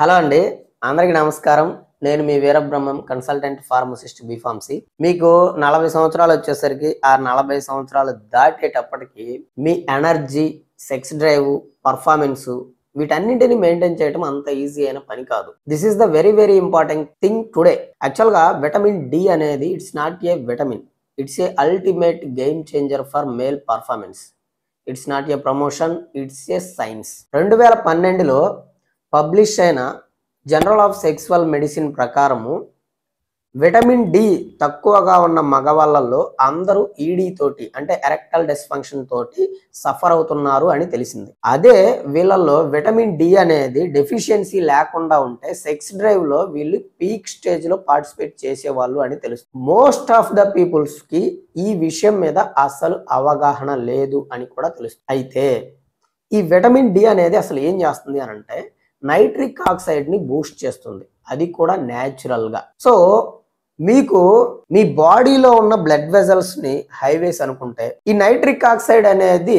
Hello అండి, అందరికీ నమస్కారం. నేను మీ వీరబ్రహ్మం, కన్సల్టెంట్ ఫార్మసిస్ట్ బీఫార్మసీ. మీకు 40 సంవత్సరాలు వచ్చేసరికి ఆ 40 సంవత్సరాలు దాటేటప్పటికి మీ ఎనర్జీ, సెక్స్ డ్రైవ్, పర్ఫార్మెన్స్ వీటన్నింటిని మెయింటైన్ చేయడం అంత ఈజీ అయిన పని కాదు. This is the very very important thing today. యాక్చువల్గా విటమిన్ డి అనేది it's not a vitamin, it's a ultimate game changer for male performance. It's not a promotion, it's a science. 2012లో publish అయిన journal of sexual medicine ప్రకారము vitamin D తక్కువగా ఉన్న మగవాళ్ళల్లో అందరూ ED తోటి అంటే ఎరెక్టల్ డిస్ఫంక్షన్ తోటి సఫర్ అవుతున్నారు అని తెలిసింది. అదే వీళ్ళల్లో విటమిన్ డి అనేది డెఫిషియన్సీ లేకుండా ఉంటే సెక్స్ డ్రైవ్ లో వీళ్ళు పీక్ స్టేజ్ లో పార్టిసిపేట్ చేసేవాళ్ళు అని తెలుస్తుంది. మోస్ట్ ఆఫ్ ద పీపుల్స్ కి ఈ విషయం మీద అసలు అవగాహన లేదు అని కూడా తెలుస్తుంది. అయితే ఈ విటమిన్ డి అనేది అసలు ఏం చేస్తుంది అని అంటే నైట్రిక్ ఆక్సైడ్ ని బూస్ట్ చేస్తుంది, అది కూడా న్యాచురల్ గా. సో మీకు మీ బాడీలో ఉన్న బ్లడ్ వెజల్స్ ని హైవేస్ అనుకుంటే ఈ నైట్రిక్ ఆక్సైడ్ అనేది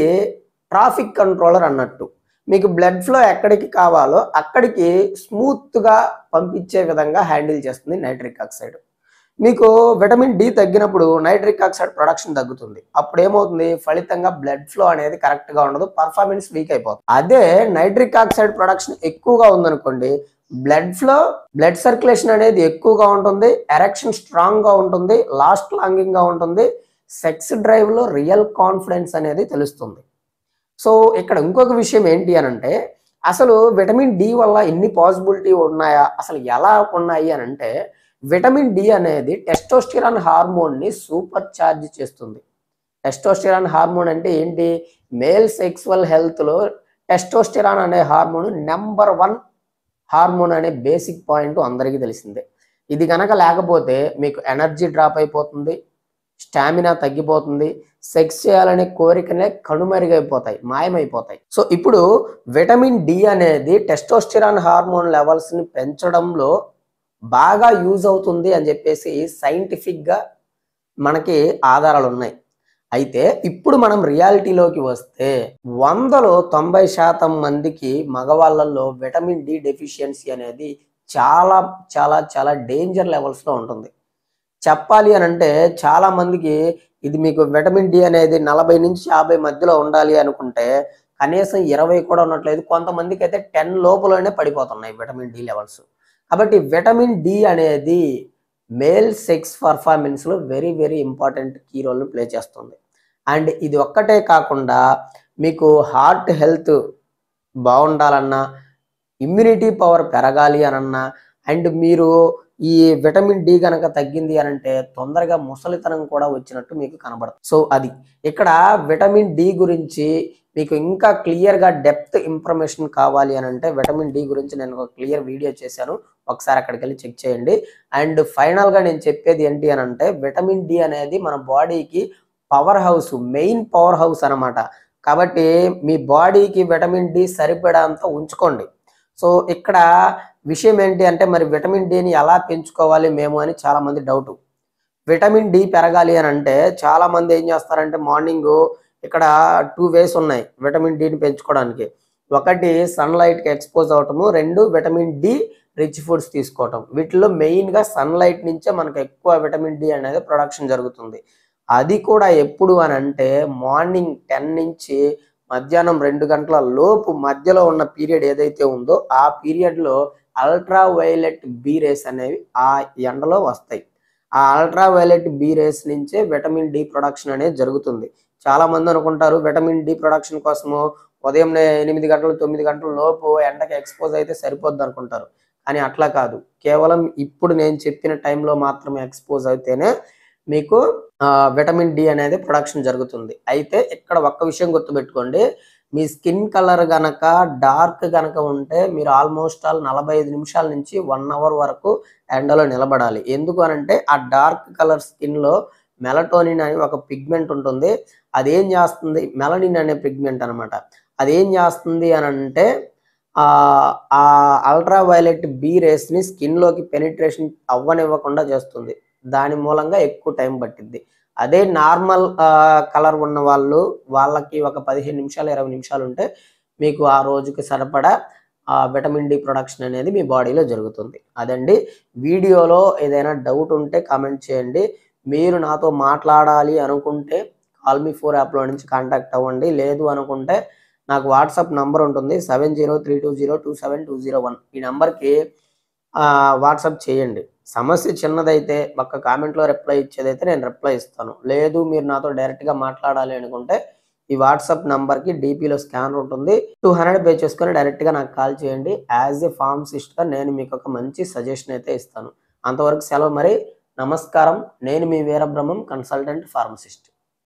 ట్రాఫిక్ కంట్రోలర్ అన్నట్టు. మీకు బ్లడ్ ఫ్లో ఎక్కడికి కావాలో అక్కడికి స్మూత్ గా పంపించే విధంగా హ్యాండిల్ చేస్తుంది నైట్రిక్ ఆక్సైడ్. మీకు విటమిన్ డి తగ్గినప్పుడు నైట్రిక్ ఆక్సైడ్ ప్రొడక్షన్ తగ్గుతుంది. అప్పుడు ఏమవుతుంది, ఫలితంగా బ్లడ్ ఫ్లో అనేది కరెక్ట్ గా ఉండదు, పర్ఫార్మెన్స్ వీక్ అయిపోతుంది. అదే నైట్రిక్ ఆక్సైడ్ ప్రొడక్షన్ ఎక్కువగా ఉందనుకోండి, బ్లడ్ సర్క్యులేషన్ అనేది ఎక్కువగా ఉంటుంది, ఎరెక్షన్ స్ట్రాంగ్ గా ఉంటుంది, లాస్ట్ లాంగింగ్ గా ఉంటుంది, సెక్స్ డ్రైవ్ లో రియల్ కాన్ఫిడెన్స్ అనేది తెలుస్తుంది. సో ఇక్కడ ఇంకొక విషయం ఏంటి అని అంటే అసలు విటమిన్ డి వల్ల ఎన్ని పాసిబిలిటీ ఉన్నాయా, అసలు ఎలా ఉన్నాయి అని అంటే విటమిన్ డి అనేది టెస్టోస్టిరాన్ హార్మోన్ ని సూపర్ ఛార్జ్ చేస్తుంది. టెస్టోస్టిరాన్ హార్మోన్ అంటే ఏంటి, మేల్ సెక్సువల్ హెల్త్ లో టెస్టోస్టిరాన్ అనే హార్మోన్ నెంబర్ 1 హార్మోన్ అనే బేసిక్ పాయింట్ అందరికీ తెలిసిందే. ఇది కనుక లేకపోతే మీకు ఎనర్జీ డ్రాప్ అయిపోతుంది, స్టామినా తగ్గిపోతుంది, సెక్స్ చేయాలనే కోరికనే కనుమరుగైపోతాయి, మాయమైపోతాయి. సో ఇప్పుడు విటమిన్ డి అనేది టెస్టోస్టిరాన్ హార్మోన్ లెవెల్స్ ని పెంచడంలో బాగా యూజ్ అవుతుంది అని చెప్పేసి సైంటిఫిక్ గా మనకి ఆధారాలు ఉన్నాయి. అయితే ఇప్పుడు మనం రియాలిటీలోకి వస్తే 100లో 90% మందికి మగవాళ్ళల్లో విటమిన్ డి డెఫిషియన్సీ అనేది చాలా చాలా చాలా డేంజర్ లెవెల్స్ లో ఉంటుంది. చెప్పాలి అని అంటే చాలా మందికి ఇది మీకు విటమిన్ డి అనేది 40 నుంచి 50 మధ్యలో ఉండాలి అనుకుంటే కనీసం 20 కూడా ఉండట్లేదు, కొంతమందికి అయితే 10 లోపలనే పడిపోతున్నాయి విటమిన్ డి లెవెల్స్. కాబట్టి విటమిన్ డి అనేది మేల్ సెక్స్ పర్ఫార్మెన్స్ లో very very important key role play చేస్తుంది. అండ్ ఇది ఒక్కటే కాకుండా మీకు హార్ట్ హెల్త్ బాగుండాలన్నా, ఇమ్యూనిటీ పవర్ పెరగాలి అనన్నా, అండ్ మీరు ఈ విటమిన్ డి కనుక తగ్గింది అని అంటే తొందరగా ముసలితనం కూడా వచ్చినట్టు మీకు కనబడుతుంది. సో అది ఇక్కడ విటమిన్ డి గురించి మీకు ఇంకా క్లియర్గా డెప్త్ ఇన్ఫర్మేషన్ కావాలి అని అంటే విటమిన్ డి గురించి నేను ఒక క్లియర్ వీడియో చేశాను, ఒకసారి అక్కడికి వెళ్ళి చెక్ చేయండి. అండ్ ఫైనల్గా నేను చెప్పేది ఏంటి అని అంటే విటమిన్ డి అనేది మన బాడీకి power house, main power house అనమాట. కాబట్టి మీ బాడీకి విటమిన్ డి సరిపడంత ఉంచుకోండి. సో ఇక్కడ విషయం ఏంటి అంటే మరి విటమిన్ డిని ఎలా పెంచుకోవాలి మేము అని చాలా మంది డౌట్. విటమిన్ డి పెరగాలి అని అంటే చాలా మంది ఏం చేస్తారంటే మార్నింగ్ ఇక్కడ 2 వేస్ ఉన్నాయి విటమిన్ డిని పెంచుకోవడానికి. ఒకటి సన్లైట్కి ఎక్స్పోజ్ అవటము, 2 విటమిన్ డి రిచ్ ఫుడ్స్ తీసుకోవటం. వీటిలో మెయిన్గా సన్లైట్ నుంచే మనకు ఎక్కువ విటమిన్ డి అనేది ప్రొడక్షన్ జరుగుతుంది. అది కూడా ఎప్పుడు అని అంటే మార్నింగ్ 10 నుంచి మధ్యాహ్నం 2 గంటల లోపు మధ్యలో ఉన్న పీరియడ్ ఏదైతే ఉందో ఆ పీరియడ్లో అల్ట్రా వైలెట్ బి రేస్ అనేవి ఆ ఎండలో వస్తాయి. ఆ అల్ట్రా వైలెట్ బి రేస్ నుంచే విటమిన్ డి ప్రొడక్షన్ అనేది జరుగుతుంది. చాలా మంది అనుకుంటారు విటమిన్ డి ప్రొడక్షన్ కోసము ఉదయం 8 గంటలు 9 గంటల లోపు ఎండకి ఎక్స్పోజ్ అయితే సరిపోద్ది అనుకుంటారు, కానీ అట్లా కాదు. కేవలం ఇప్పుడు నేను చెప్పిన టైంలో మాత్రమే ఎక్స్పోజ్ అయితేనే మీకు విటమిన్ డి అనేది ప్రొడక్షన్ జరుగుతుంది. అయితే ఇక్కడ ఒక్క విషయం గుర్తుపెట్టుకోండి, మీ స్కిన్ కలర్ గనక డార్క్ గనక ఉంటే మీరు ఆల్మోస్ట్ 45 నిమిషాల నుంచి 1 అవర్ వరకు ఎండలో నిలబడాలి. ఎందుకు అనంటే ఆ డార్క్ కలర్ స్కిన్ లో మెలటోనిన్ అని ఒక పిగ్మెంట్ ఉంటుంది. అదేం చేస్తుంది, మెలనిన్ అనే పిగ్మెంట్ అనమాట. అదేం చేస్తుంది అని అంటే ఆ అల్ట్రా వైలెట్ బి రేస్ ని స్కిన్ లోకి పెనిట్రేషన్ అవ్వనివ్వకుండా చేస్తుంది. దాని మూలంగా ఎక్కువ టైం పట్టింది. అదే నార్మల్ కలర్ ఉన్న వాళ్ళకి ఒక 15 నిమిషాలు 20 నిమిషాలు ఉంటే మీకు ఆ రోజుకి సరిపడా ఆ విటమిన్ డి ప్రొడక్షన్ అనేది మీ బాడీలో జరుగుతుంది. అదండి. వీడియోలో ఏదైనా డౌట్ ఉంటే కామెంట్ చేయండి. మీరు నాతో మాట్లాడాలి అనుకుంటే కాల్ మీ 4 యాప్‌లో నుంచి కాంటాక్ట్ అవ్వండి. లేదు అనుకుంటే నాకు వాట్సాప్ నంబర్ ఉంటుంది. 7032027201 ఈ నంబర్‌కి వాట్సాప్ చేయండి. సమస్య చిన్నదైతే ఒక్క కామెంట్‌లో రిప్లై ఇచ్చేదైతే నేను రిప్లై ఇస్తాను. లేదు మీరు నాతో డైరెక్ట్‌గా మాట్లాడాలి అనుకుంటే ఈ వాట్సాప్ నంబర్‌కి డీపీలో స్కానర్ ఉంటుంది. 200 పే చేసుకొని డైరెక్ట్‌గా నాకు కాల్ చేయండి. యాస్ ఎ ఫార్మసిస్ట్‌గా నేను మీకు ఒక మంచి సజెషన్ అయితే ఇస్తాను. అంతవరకు సెలవు మరి. నమస్కారం. నేను మీ వీరబ్రహ్మం కన్సల్టెంట్ ఫార్మసిస్ట్.